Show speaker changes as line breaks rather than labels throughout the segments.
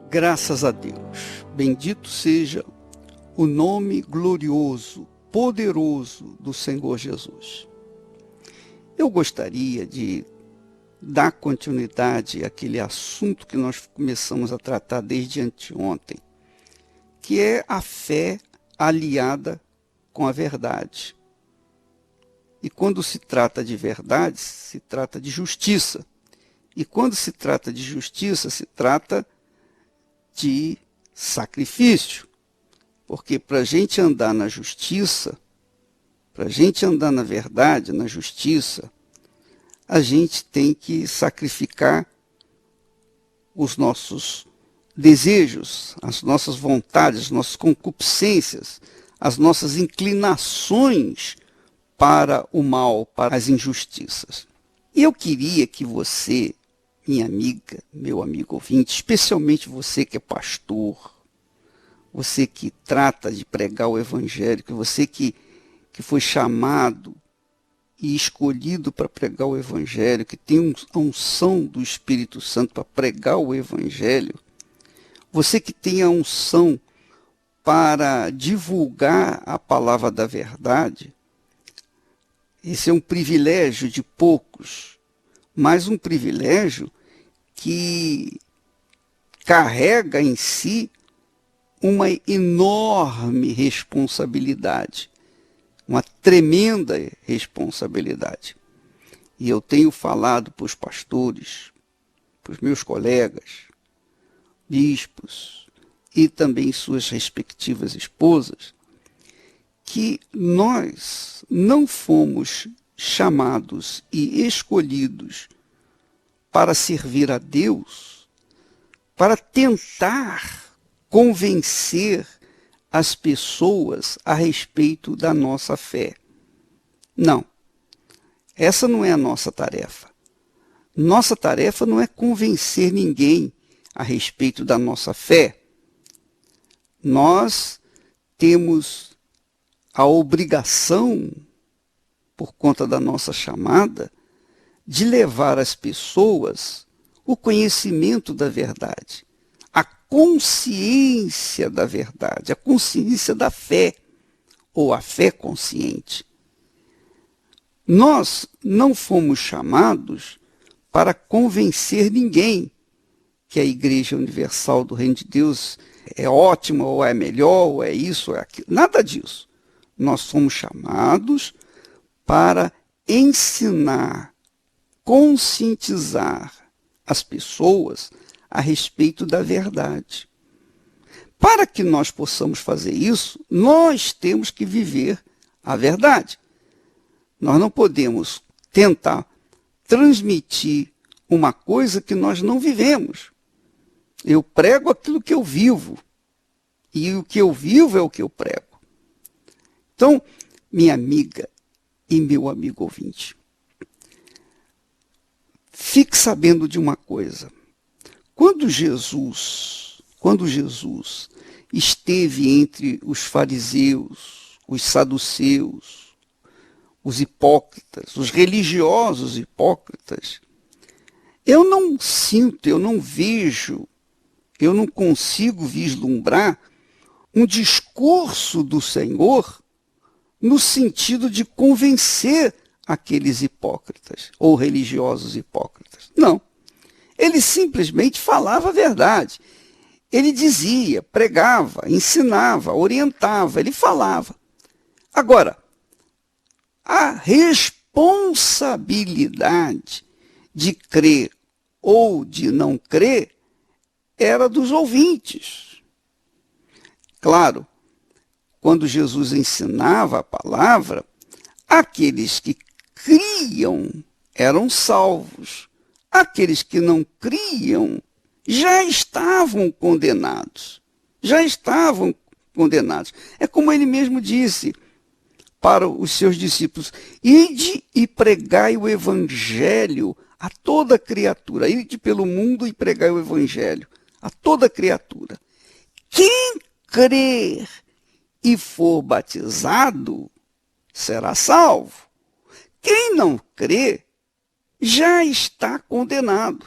Graças a Deus. Bendito seja o nome glorioso, poderoso do Senhor Jesus. Eu gostaria de dar continuidade àquele assunto que nós começamos a tratar desde anteontem, que é a fé aliada com a verdade. E quando se trata de verdade, se trata de justiça. E quando se trata de justiça, se trata de sacrifício. Porque para a gente andar na justiça, para a gente andar na verdade, na justiça, a gente tem que sacrificar os nossos desejos, as nossas vontades, as nossas concupiscências, as nossas inclinações para o mal, para as injustiças. E eu queria que você, minha amiga, meu amigo ouvinte, especialmente você que é pastor, você que trata de pregar o evangelho, você que foi chamado e escolhido para pregar o evangelho, que tem a unção do Espírito Santo para pregar o evangelho, você que tem a unção para divulgar a palavra da verdade, esse é um privilégio de poucos, mas um privilégio que carrega em si uma enorme responsabilidade, uma tremenda responsabilidade. E eu tenho falado para os pastores, para os meus colegas, bispos e também suas respectivas esposas, que nós não fomos chamados e escolhidos para servir a Deus, para tentar convencer as pessoas a respeito da nossa fé. Não, essa não é a nossa tarefa. Nossa tarefa não é convencer ninguém a respeito da nossa fé. Nós temos a obrigação, por conta da nossa chamada, de levar às pessoas o conhecimento da verdade, a consciência da verdade, a consciência da fé, ou a fé consciente. Nós não fomos chamados para convencer ninguém que a Igreja Universal do Reino de Deus é ótima, ou é melhor, ou é isso, ou é aquilo. Nada disso. Nós somos chamados para ensinar, conscientizar as pessoas a respeito da verdade. Para que nós possamos fazer isso, nós temos que viver a verdade. Nós não podemos tentar transmitir uma coisa que nós não vivemos. Eu prego aquilo que eu vivo, e o que eu vivo é o que eu prego. Então, minha amiga e meu amigo ouvinte, fique sabendo de uma coisa. Quando Jesus esteve entre os fariseus, os saduceus, os hipócritas, os religiosos hipócritas, eu não sinto, eu não vejo, eu não consigo vislumbrar um discurso do Senhor no sentido de convencer aqueles hipócritas ou religiosos hipócritas. Não. Ele simplesmente falava a verdade. Ele dizia, pregava, ensinava, orientava, ele falava. Agora, a responsabilidade de crer ou de não crer era dos ouvintes. Claro, quando Jesus ensinava a palavra, aqueles que criam eram salvos. Aqueles que não criam já estavam condenados. Já estavam condenados. É como ele mesmo disse para os seus discípulos: ide e pregai o evangelho a toda criatura. Ide pelo mundo e pregai o evangelho a toda criatura. Quem crer e for batizado, será salvo. Quem não crê, já está condenado.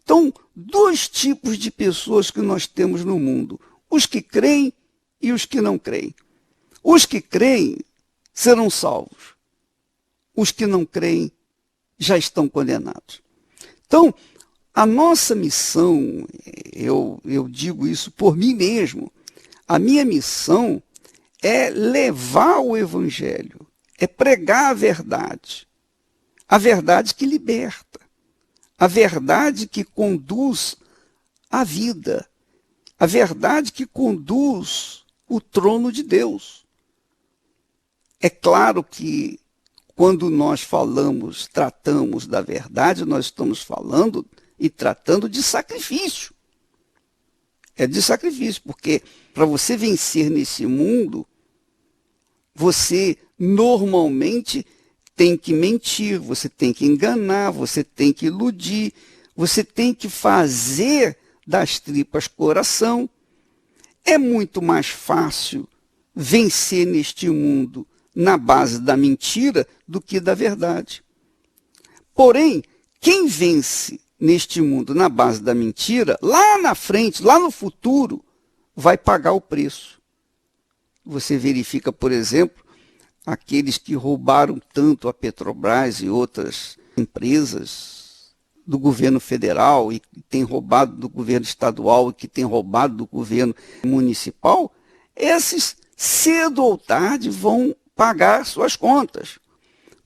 Então, dois tipos de pessoas que nós temos no mundo: os que creem e os que não creem. Os que creem serão salvos. Os que não creem já estão condenados. Então, a nossa missão, eu digo isso por mim mesmo, a minha missão é levar o Evangelho, é pregar a verdade que liberta, a verdade que conduz à vida, a verdade que conduz o trono de Deus. É claro que quando nós falamos, tratamos da verdade, nós estamos falando e tratando de sacrifício. É de sacrifício, porque para você vencer nesse mundo, você normalmente tem que mentir, você tem que enganar, você tem que iludir, você tem que fazer das tripas coração. É muito mais fácil vencer neste mundo na base da mentira do que da verdade. Porém, quem vence neste mundo na base da mentira, lá na frente, lá no futuro, vai pagar o preço. Você verifica, por exemplo, aqueles que roubaram tanto a Petrobras e outras empresas do governo federal e que têm roubado do governo estadual e que têm roubado do governo municipal, esses cedo ou tarde vão pagar suas contas.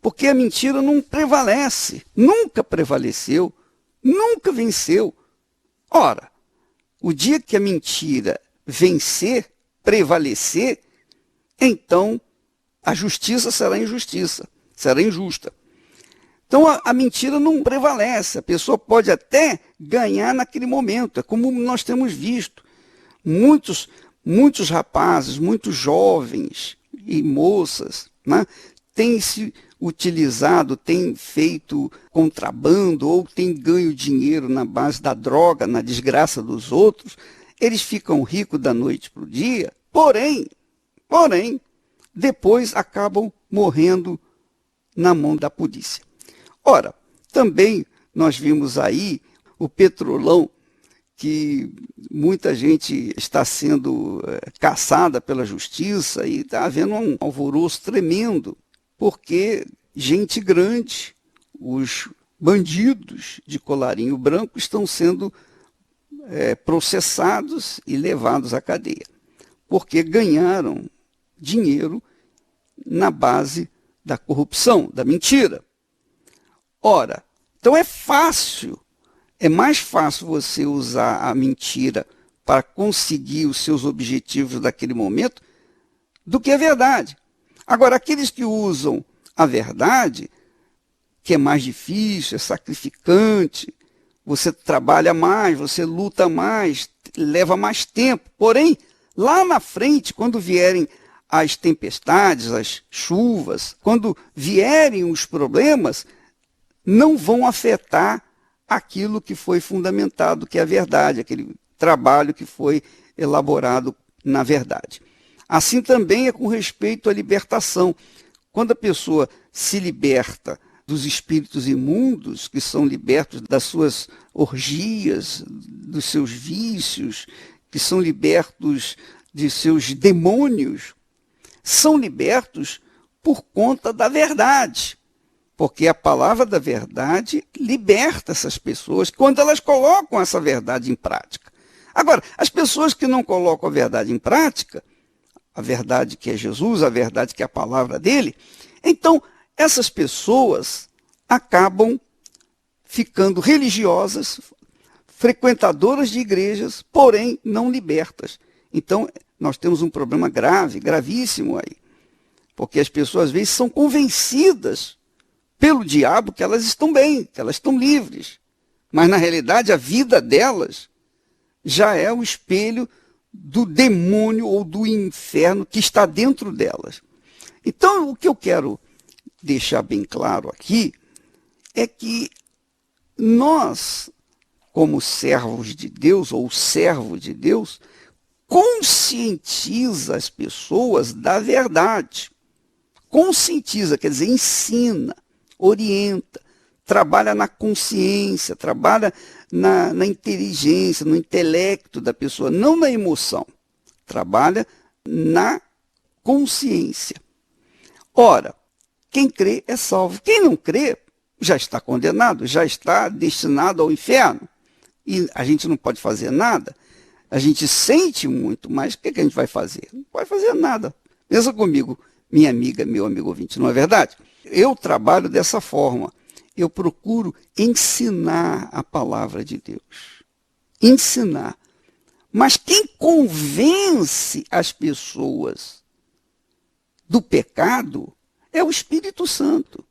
Porque a mentira não prevalece, nunca prevaleceu, nunca venceu. Ora, o dia que a mentira vencer, prevalecer, então a justiça será injustiça, será injusta. Então a mentira não prevalece, a pessoa pode até ganhar naquele momento, é como nós temos visto. Muitos rapazes, muitos jovens e moças, né, têm se utilizado, têm feito contrabando ou têm ganho dinheiro na base da droga, na desgraça dos outros. Eles ficam ricos da noite para o dia, porém, depois acabam morrendo na mão da polícia. Ora, também nós vimos aí o Petrolão, que muita gente está sendo caçada pela justiça e está havendo um alvoroço tremendo, porque gente grande, os bandidos de colarinho branco estão sendo processados e levados à cadeia, porque ganharam dinheiro na base da corrupção, da mentira. Ora, então é mais fácil você usar a mentira para conseguir os seus objetivos daquele momento do que a verdade. Agora, aqueles que usam a verdade, que é mais difícil, é sacrificante, você trabalha mais, você luta mais, leva mais tempo. Porém, lá na frente, quando vierem as tempestades, as chuvas, quando vierem os problemas, não vão afetar aquilo que foi fundamentado, que é a verdade, aquele trabalho que foi elaborado na verdade. Assim também é com respeito à libertação. Quando a pessoa se liberta dos espíritos imundos, que são libertos das suas orgias, dos seus vícios, que são libertos de seus demônios, são libertos por conta da verdade. Porque a palavra da verdade liberta essas pessoas quando elas colocam essa verdade em prática. Agora, as pessoas que não colocam a verdade em prática, a verdade que é Jesus, a verdade que é a palavra dele, então essas pessoas acabam ficando religiosas, frequentadoras de igrejas, porém não libertas. Então, nós temos um problema grave, gravíssimo aí. Porque as pessoas, às vezes, são convencidas pelo diabo que elas estão bem, que elas estão livres. Mas, na realidade, a vida delas já é o espelho do demônio ou do inferno que está dentro delas. Então, o que eu quero deixar bem claro aqui é que nós, como servos de Deus, ou servo de Deus, conscientiza as pessoas da verdade. Conscientiza, quer dizer, ensina, orienta, trabalha na consciência, trabalha na inteligência, no intelecto da pessoa, não na emoção. Trabalha na consciência. Ora, quem crê é salvo. Quem não crê já está condenado, já está destinado ao inferno. E a gente não pode fazer nada. A gente sente muito, mas o que a gente vai fazer? Não pode fazer nada. Pensa comigo, minha amiga, meu amigo ouvinte, não é verdade? Eu trabalho dessa forma. Eu procuro ensinar a palavra de Deus. Ensinar. Mas quem convence as pessoas do pecado é o Espírito Santo.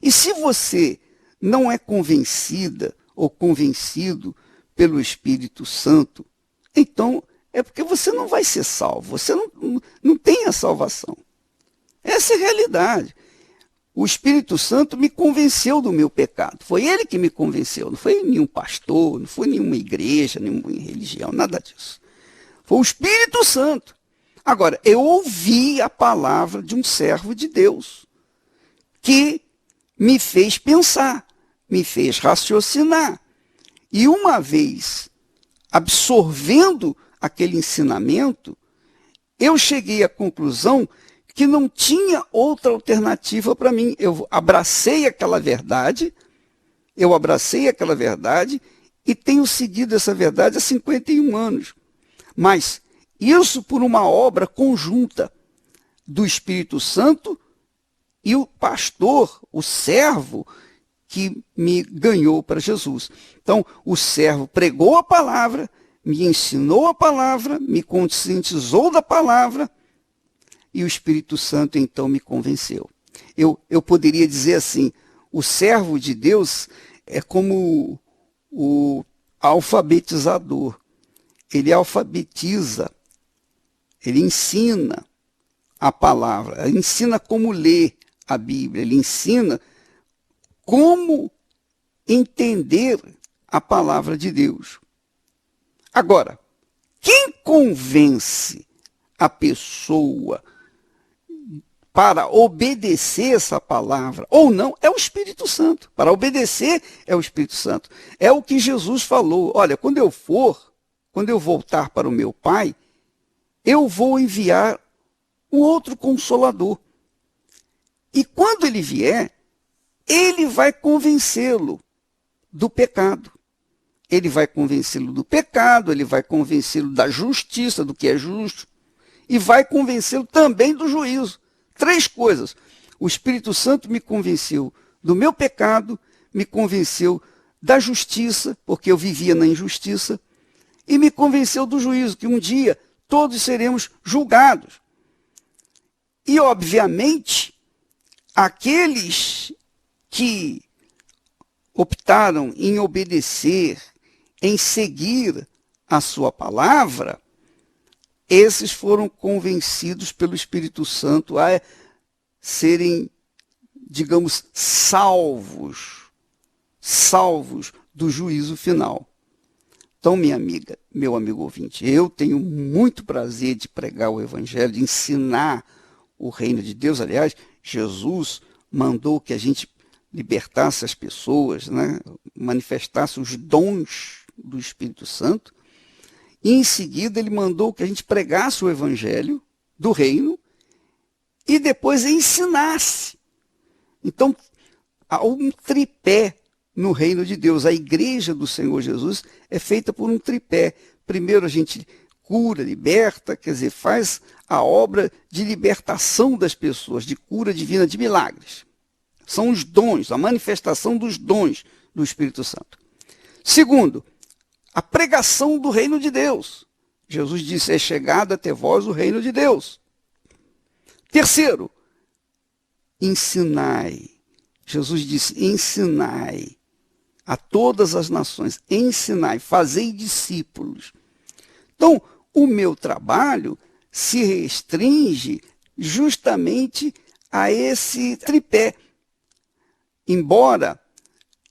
E se você não é convencida ou convencido pelo Espírito Santo, então é porque você não vai ser salvo. Você não tem a salvação. Essa é a realidade. O Espírito Santo me convenceu do meu pecado. Foi ele que me convenceu. Não foi nenhum pastor, não foi nenhuma igreja, nenhuma religião, nada disso. Foi o Espírito Santo. Agora, eu ouvi a palavra de um servo de Deus que me fez pensar, me fez raciocinar. E uma vez absorvendo aquele ensinamento, eu cheguei à conclusão que não tinha outra alternativa para mim. Eu abracei aquela verdade e tenho seguido essa verdade há 51 anos. Mas isso por uma obra conjunta do Espírito Santo e o pastor, o servo, que me ganhou para Jesus. Então, o servo pregou a palavra, me ensinou a palavra, me conscientizou da palavra, e o Espírito Santo, então, me convenceu. Eu poderia dizer assim, o servo de Deus é como o alfabetizador. Ele alfabetiza, ele ensina a palavra, ele ensina como ler a Bíblia, ele ensina como entender a palavra de Deus. Agora, quem convence a pessoa para obedecer essa palavra ou não é o Espírito Santo. Para obedecer é o Espírito Santo. É o que Jesus falou. Olha, quando eu voltar para o meu Pai, eu vou enviar um outro Consolador. E quando ele vier, ele vai convencê-lo do pecado. Ele vai convencê-lo do pecado, ele vai convencê-lo da justiça, do que é justo, e vai convencê-lo também do juízo. 3 coisas. O Espírito Santo me convenceu do meu pecado, me convenceu da justiça, porque eu vivia na injustiça, e me convenceu do juízo, que um dia todos seremos julgados. E, obviamente, aqueles que optaram em obedecer, em seguir a sua palavra, esses foram convencidos pelo Espírito Santo a serem, digamos, salvos do juízo final. Então, minha amiga, meu amigo ouvinte, eu tenho muito prazer de pregar o Evangelho, de ensinar o reino de Deus. Aliás, Jesus mandou que a gente libertasse as pessoas, né? Manifestasse os dons do Espírito Santo. E em seguida ele mandou que a gente pregasse o Evangelho do reino e depois ensinasse. Então, há um tripé no reino de Deus. A igreja do Senhor Jesus é feita por um tripé. Primeiro a gente cura, liberta, quer dizer, faz a obra de libertação das pessoas, de cura divina, de milagres. São os dons, a manifestação dos dons do Espírito Santo. Segundo, a pregação do reino de Deus. Jesus disse, é chegado até vós o reino de Deus. Terceiro, ensinai. Jesus disse, ensinai a todas as nações, ensinai, fazei discípulos. Então, o meu trabalho se restringe justamente a esse tripé. Embora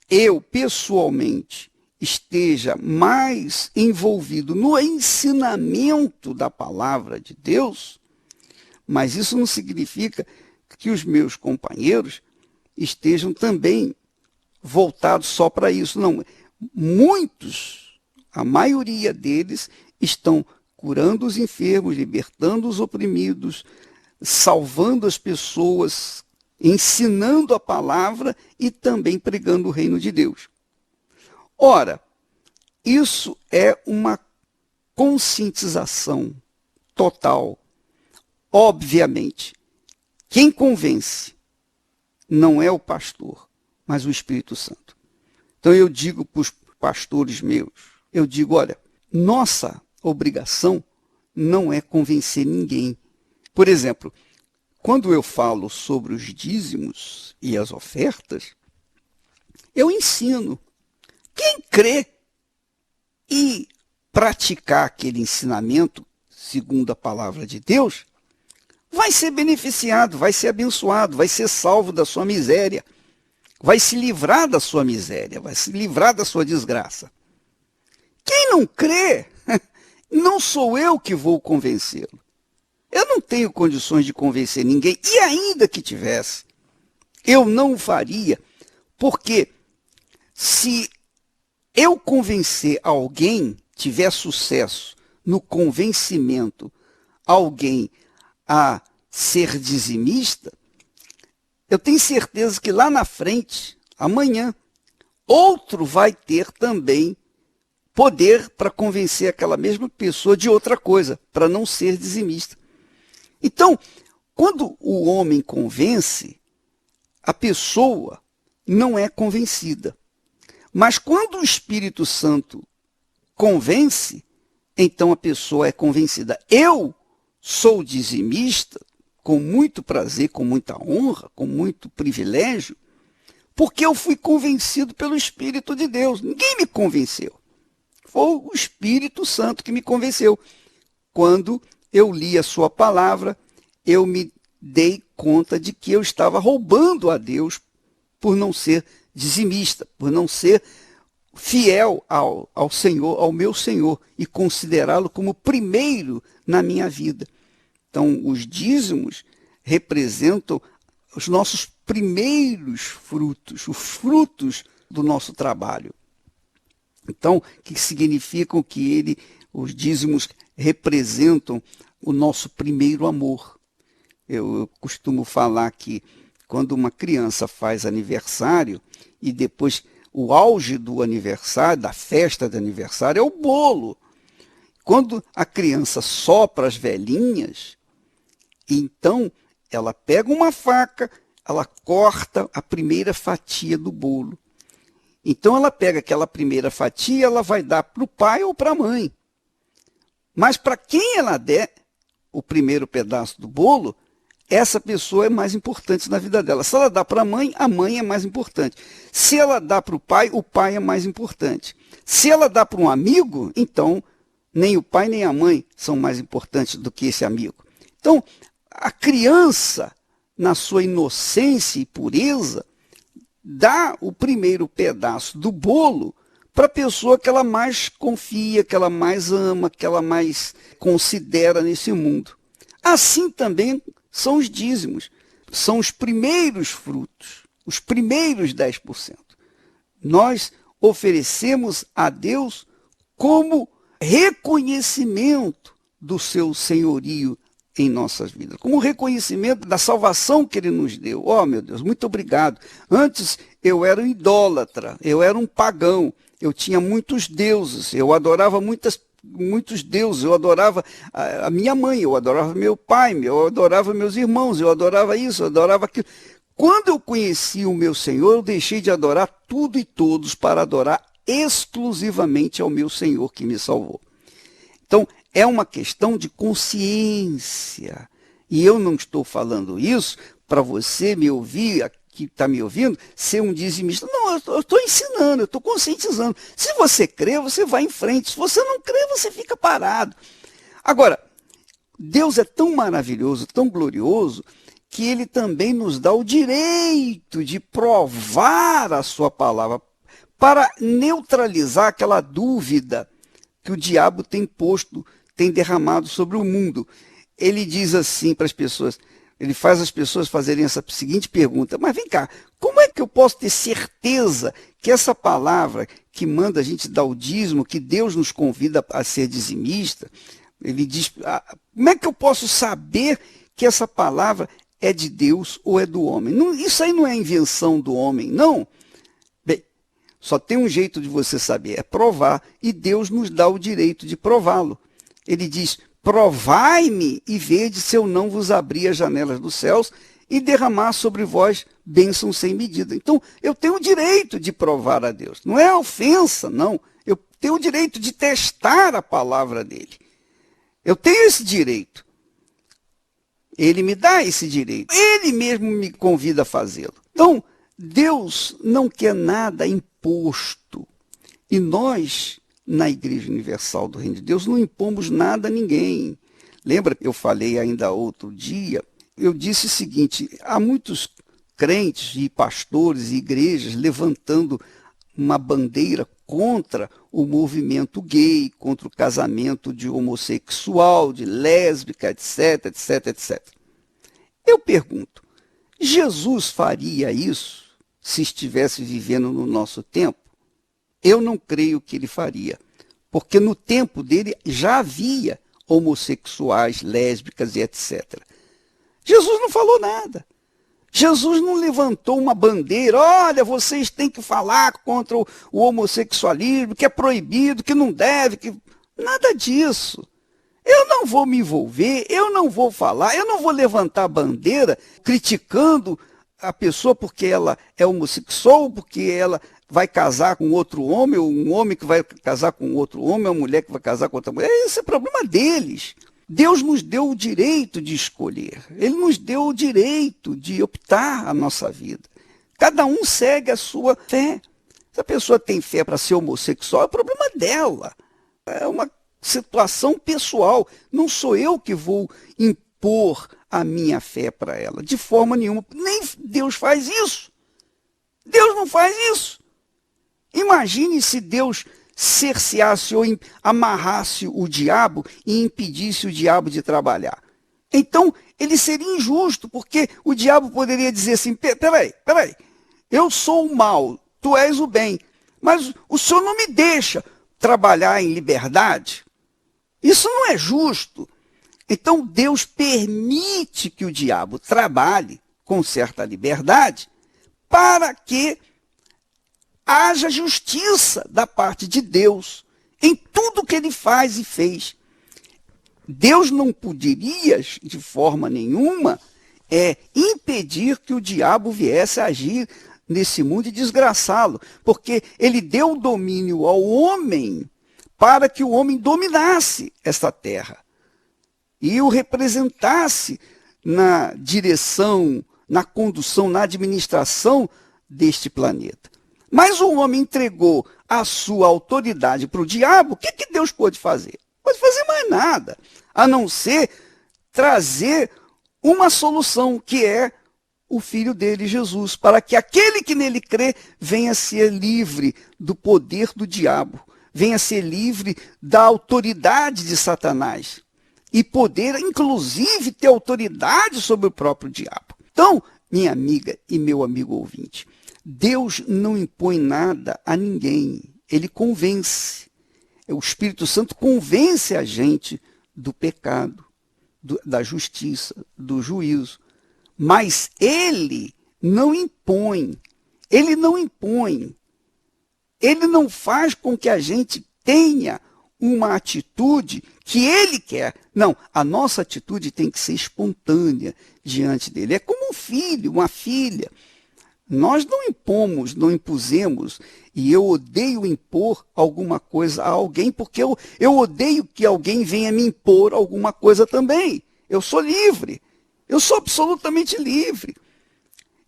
eu, pessoalmente, esteja mais envolvido no ensinamento da palavra de Deus, mas isso não significa que os meus companheiros estejam também voltados só para isso, não. Muitos, a maioria deles, estão curando os enfermos, libertando os oprimidos, salvando as pessoas, ensinando a palavra e também pregando o reino de Deus. Ora, isso é uma conscientização total. Obviamente, quem convence não é o pastor, mas o Espírito Santo. Então eu digo para os pastores meus, eu digo, olha, nossa obrigação não é convencer ninguém. Por exemplo, quando eu falo sobre os dízimos e as ofertas, eu ensino. Quem crê e praticar aquele ensinamento, segundo a palavra de Deus, vai ser beneficiado, vai ser abençoado, vai ser salvo da sua miséria, vai se livrar da sua miséria, vai se livrar da sua desgraça. Quem não crê, não sou eu que vou convencê-lo. Eu não tenho condições de convencer ninguém, e ainda que tivesse, eu não o faria, porque se eu convencer alguém, tiver sucesso no convencimento, alguém a ser dizimista, eu tenho certeza que lá na frente, amanhã, outro vai ter também poder para convencer aquela mesma pessoa de outra coisa, para não ser dizimista. Então, quando o homem convence, a pessoa não é convencida. Mas quando o Espírito Santo convence, então a pessoa é convencida. Eu sou dizimista com muito prazer, com muita honra, com muito privilégio, porque eu fui convencido pelo Espírito de Deus. Ninguém me convenceu. Foi o Espírito Santo que me convenceu. Quando eu li a sua palavra, eu me dei conta de que eu estava roubando a Deus por não ser dizimista, por não ser fiel ao Senhor, ao meu Senhor, e considerá-lo como primeiro na minha vida. Então, os dízimos representam os nossos primeiros frutos, os frutos do nosso trabalho. Então, que significam que os dízimos representam o nosso primeiro amor. Eu costumo falar que quando uma criança faz aniversário e depois o auge do aniversário, da festa de aniversário, é o bolo. Quando a criança sopra as velhinhas, então ela pega uma faca, ela corta a primeira fatia do bolo. Então ela pega aquela primeira fatia, ela vai dar para o pai ou para a mãe. Mas para quem ela der o primeiro pedaço do bolo, essa pessoa é mais importante na vida dela. Se ela dá para a mãe é mais importante. Se ela dá para o pai é mais importante. Se ela dá para um amigo, então nem o pai nem a mãe são mais importantes do que esse amigo. Então, a criança, na sua inocência e pureza, dá o primeiro pedaço do bolo para a pessoa que ela mais confia, que ela mais ama, que ela mais considera nesse mundo. Assim também são os dízimos, são os primeiros frutos, os primeiros 10%. Nós oferecemos a Deus como reconhecimento do seu senhorio em nossas vidas, como reconhecimento da salvação que ele nos deu. Oh, meu Deus, muito obrigado. Antes eu era um idólatra, eu era um pagão, eu tinha muitos deuses, eu adorava muitos deuses, eu adorava a minha mãe, eu adorava meu pai, eu adorava meus irmãos, eu adorava isso, eu adorava aquilo. Quando eu conheci o meu Senhor, eu deixei de adorar tudo e todos para adorar exclusivamente ao meu Senhor que me salvou. Então, é uma questão de consciência. E eu não estou falando isso para você me ouvir, que está me ouvindo, ser um dizimista. Não, eu estou ensinando, eu estou conscientizando. Se você crê, você vai em frente. Se você não crê, você fica parado. Agora, Deus é tão maravilhoso, tão glorioso, que ele também nos dá o direito de provar a sua palavra para neutralizar aquela dúvida que o diabo tem posto, tem derramado sobre o mundo. Ele diz assim para as pessoas: Ele faz as pessoas fazerem essa seguinte pergunta: mas vem cá, como é que eu posso ter certeza que essa palavra que manda a gente dar o dízimo, que Deus nos convida a ser dizimista, ele diz, como é que eu posso saber que essa palavra é de Deus ou é do homem? Não, isso aí não é invenção do homem, não. Bem, só tem um jeito de você saber, é provar, e Deus nos dá o direito de prová-lo. Ele diz: provai-me e vede se eu não vos abrir as janelas dos céus e derramar sobre vós bênçãos sem medida. Então, eu tenho o direito de provar a Deus. Não é ofensa, não. Eu tenho o direito de testar a palavra dele. Eu tenho esse direito. Ele me dá esse direito. Ele mesmo me convida a fazê-lo. Então, Deus não quer nada imposto. E nós, na Igreja Universal do Reino de Deus, não impomos nada a ninguém. Lembra que eu falei ainda outro dia? Eu disse o seguinte: há muitos crentes e pastores e igrejas levantando uma bandeira contra o movimento gay, contra o casamento de homossexual, de lésbica, etc, etc, etc. Eu pergunto, Jesus faria isso se estivesse vivendo no nosso tempo? Eu não creio que ele faria, porque no tempo dele já havia homossexuais, lésbicas e etc. Jesus não falou nada. Jesus não levantou uma bandeira: olha, vocês têm que falar contra o homossexualismo, que é proibido, que não deve, que... Nada disso. Eu não vou me envolver, eu não vou falar, eu não vou levantar a bandeira criticando a pessoa porque ela é homossexual, porque ela vai casar com outro homem, ou um homem que vai casar com outro homem, ou uma mulher que vai casar com outra mulher. Esse é problema deles. Deus nos deu o direito de escolher. Ele nos deu o direito de optar a nossa vida. Cada um segue a sua fé. Se a pessoa tem fé para ser homossexual, é o problema dela. É uma situação pessoal. Não sou eu que vou impor a minha fé para ela, de forma nenhuma. Nem Deus faz isso. Deus não faz isso. Imagine se Deus cerceasse ou amarrasse o diabo e impedisse o diabo de trabalhar. Então, ele seria injusto, porque o diabo poderia dizer assim: peraí, eu sou o mal, tu és o bem, mas o senhor não me deixa trabalhar em liberdade? Isso não é justo. Então, Deus permite que o diabo trabalhe com certa liberdade para que haja justiça da parte de Deus em tudo que ele faz e fez. Deus não poderia, de forma nenhuma, impedir que o diabo viesse a agir nesse mundo e desgraçá-lo, porque ele deu o domínio ao homem para que o homem dominasse esta terra e o representasse na direção, na condução, na administração deste planeta. Mas o homem entregou a sua autoridade para o diabo. O que Deus pôde fazer? Não pode fazer mais nada, a não ser trazer uma solução, que é o Filho dele, Jesus, para que aquele que nele crê venha ser livre do poder do diabo, venha ser livre da autoridade de Satanás e poder, inclusive, ter autoridade sobre o próprio diabo. Então, minha amiga e meu amigo ouvinte, Deus não impõe nada a ninguém, ele convence. O Espírito Santo convence a gente do pecado, da justiça, do juízo. Mas ele não impõe, ele não impõe. Ele não faz com que a gente tenha uma atitude que ele quer. Não, a nossa atitude tem que ser espontânea diante dele. É como um filho, uma filha. Nós não impomos, não impusemos, e eu odeio impor alguma coisa a alguém, porque eu odeio que alguém venha me impor alguma coisa também. Eu sou livre, eu sou absolutamente livre.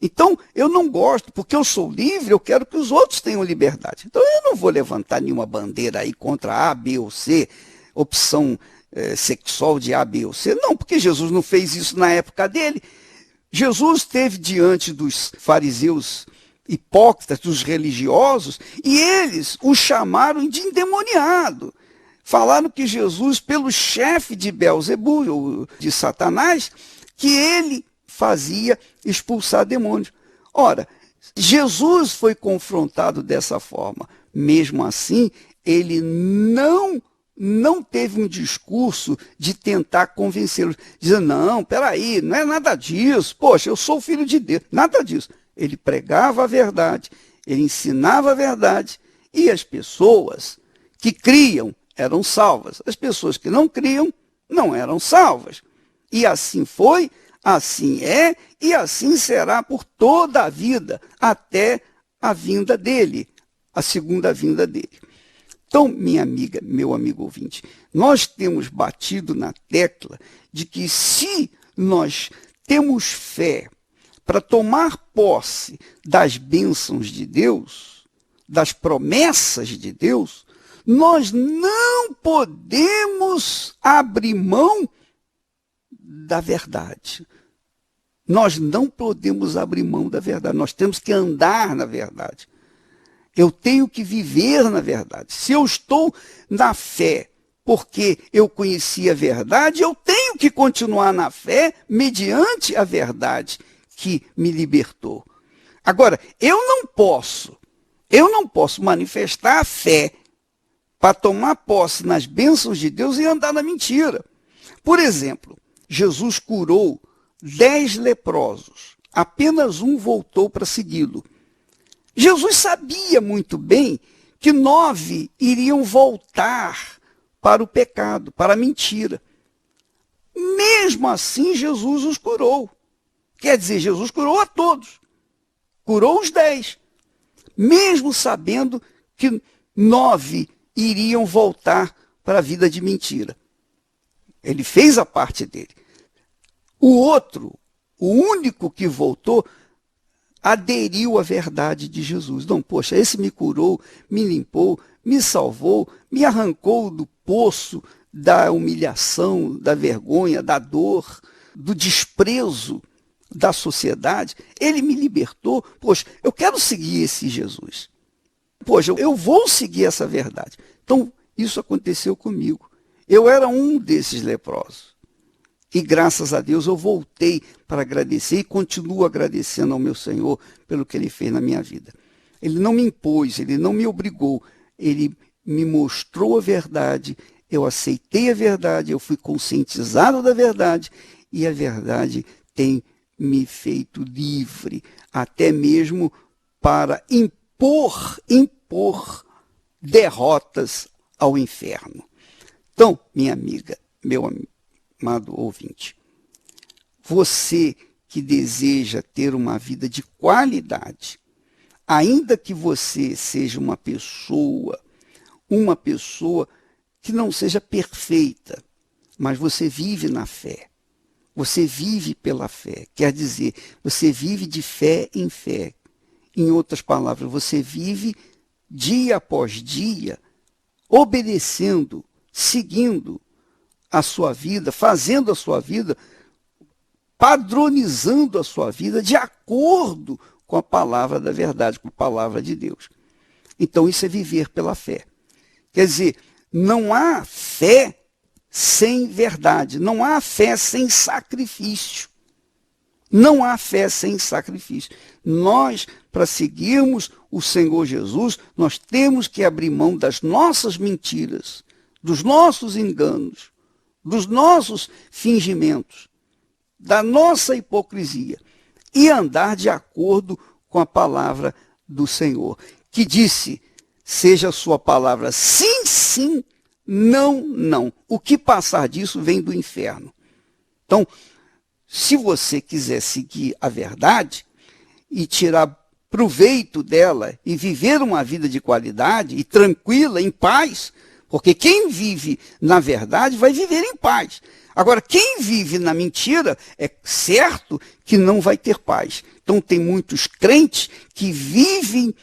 Então, eu não gosto, porque eu sou livre, eu quero que os outros tenham liberdade. Então, eu não vou levantar nenhuma bandeira aí contra A, B ou C, opção sexual de A, B ou C. Não, porque Jesus não fez isso na época dele. Jesus esteve diante dos fariseus hipócritas, dos religiosos, e eles o chamaram de endemoniado. Falaram que Jesus, pelo chefe de Beelzebul, ou de Satanás, que ele fazia expulsar demônios. Ora, Jesus foi confrontado dessa forma. Mesmo assim, ele não teve um discurso de tentar convencê-los, dizendo, não, peraí, não é nada disso, poxa, eu sou o filho de Deus, nada disso. Ele pregava a verdade, ele ensinava a verdade, e as pessoas que criam eram salvas. As pessoas que não criam não eram salvas. E assim foi, assim é, e assim será por toda a vida, até a vinda dele, a segunda vinda dele. Então, minha amiga, meu amigo ouvinte, nós temos batido na tecla de que se nós temos fé para tomar posse das bênçãos de Deus, das promessas de Deus, nós não podemos abrir mão da verdade. Nós não podemos abrir mão da verdade. Nós temos que andar na verdade. Eu tenho que viver na verdade. Se eu estou na fé porque eu conheci a verdade, eu tenho que continuar na fé mediante a verdade que me libertou. Agora, eu não posso manifestar a fé para tomar posse nas bênçãos de Deus e andar na mentira. Por exemplo, Jesus curou 10 leprosos. Apenas um voltou para segui-lo. Jesus sabia muito bem que 9 iriam voltar para o pecado, para a mentira. Mesmo assim, Jesus os curou. Quer dizer, Jesus curou a todos. Curou os 10. Mesmo sabendo que 9 iriam voltar para a vida de mentira. Ele fez a parte dele. O outro, o único que voltou, aderiu à verdade de Jesus. Não, poxa, esse me curou, me limpou, me salvou, me arrancou do poço da humilhação, da vergonha, da dor, do desprezo da sociedade. Ele me libertou. Poxa, eu quero seguir esse Jesus. Poxa, eu vou seguir essa verdade. Então, isso aconteceu comigo. Eu era um desses leprosos. E graças a Deus eu voltei para agradecer e continuo agradecendo ao meu Senhor pelo que Ele fez na minha vida. Ele não me impôs, Ele não me obrigou, Ele me mostrou a verdade, eu aceitei a verdade, eu fui conscientizado da verdade e a verdade tem me feito livre, até mesmo para impor derrotas ao inferno. Então, minha amiga, meu amado ouvinte, você que deseja ter uma vida de qualidade, ainda que você seja uma pessoa que não seja perfeita, mas você vive na fé, você vive pela fé, quer dizer, você vive de fé em fé. Em outras palavras, você vive dia após dia, obedecendo, seguindo a sua vida, fazendo a sua vida, padronizando a sua vida de acordo com a palavra da verdade, com a palavra de Deus. Então isso é viver pela fé. Quer dizer, não há fé sem verdade, não há fé sem sacrifício. Não há fé sem sacrifício. Nós, para seguirmos o Senhor Jesus, nós temos que abrir mão das nossas mentiras, dos nossos enganos, dos nossos fingimentos, da nossa hipocrisia e andar de acordo com a palavra do Senhor, que disse, seja a sua palavra sim, sim, não, não. O que passar disso vem do inferno. Então, se você quiser seguir a verdade e tirar proveito dela e viver uma vida de qualidade e tranquila, em paz, porque quem vive na verdade vai viver em paz. Agora, quem vive na mentira é certo que não vai ter paz. Então, tem muitos crentes que vivem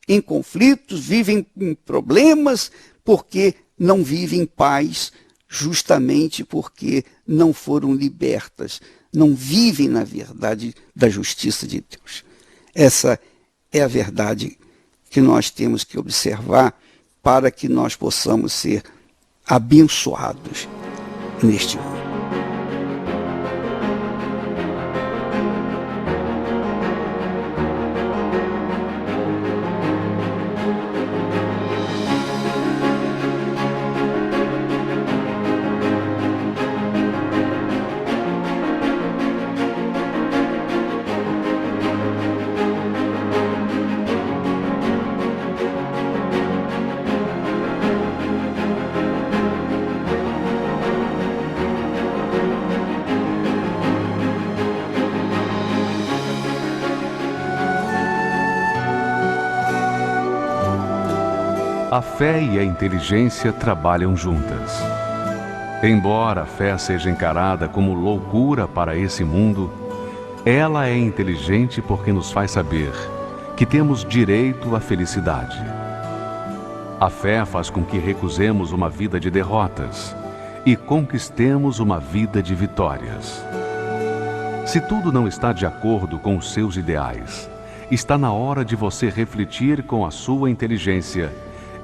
em conflitos, vivem em problemas, porque não vivem em paz, justamente porque não foram libertas, não vivem na verdade da justiça de Deus. Essa é a verdade que nós temos que observar para que nós possamos ser abençoados neste mundo.
A fé e a inteligência trabalham juntas. Embora a fé seja encarada como loucura para esse mundo, ela é inteligente porque nos faz saber que temos direito à felicidade. A fé faz com que recusemos uma vida de derrotas e conquistemos uma vida de vitórias. Se tudo não está de acordo com os seus ideais, está na hora de você refletir com a sua inteligência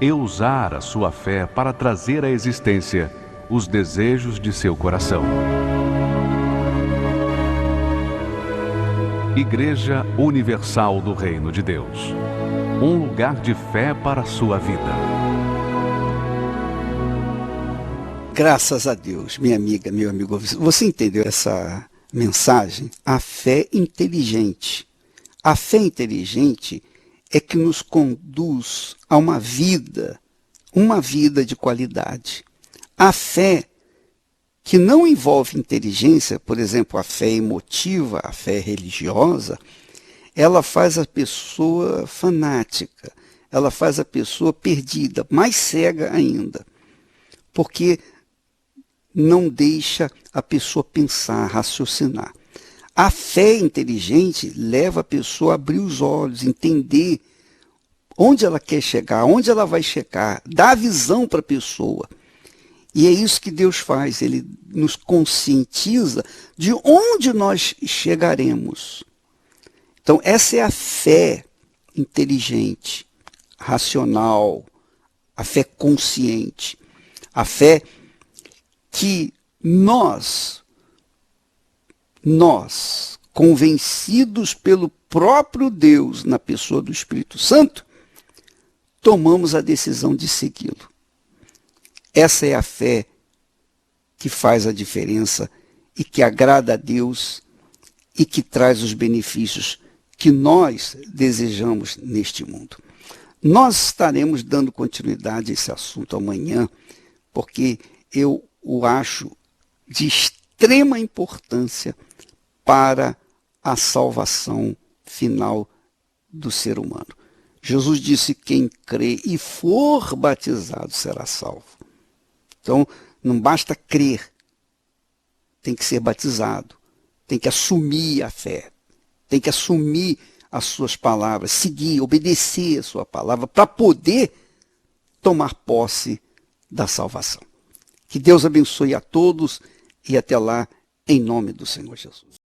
e usar a sua fé para trazer à existência os desejos de seu coração. Igreja Universal do Reino de Deus. Um lugar de fé para a sua vida.
Graças a Deus, minha amiga, meu amigo. Você entendeu essa mensagem? A fé inteligente. A fé inteligente é que nos conduz a uma vida de qualidade. A fé que não envolve inteligência, por exemplo, a fé emotiva, a fé religiosa, ela faz a pessoa fanática, ela faz a pessoa perdida, mais cega ainda, porque não deixa a pessoa pensar, raciocinar. A fé inteligente leva a pessoa a abrir os olhos, entender onde ela quer chegar, onde ela vai chegar, dá a visão para a pessoa. E é isso que Deus faz, Ele nos conscientiza de onde nós chegaremos. Então, essa é a fé inteligente, racional, a fé consciente, a fé que nós, convencidos pelo próprio Deus, na pessoa do Espírito Santo, tomamos a decisão de segui-lo. Essa é a fé que faz a diferença e que agrada a Deus e que traz os benefícios que nós desejamos neste mundo. Nós estaremos dando continuidade a esse assunto amanhã, porque eu o acho de extrema importância para a salvação final do ser humano. Jesus disse: quem crê e for batizado será salvo. Então, não basta crer, tem que ser batizado, tem que assumir a fé, tem que assumir as suas palavras, seguir, obedecer a sua palavra, para poder tomar posse da salvação. Que Deus abençoe a todos e até lá, em nome do Senhor Jesus.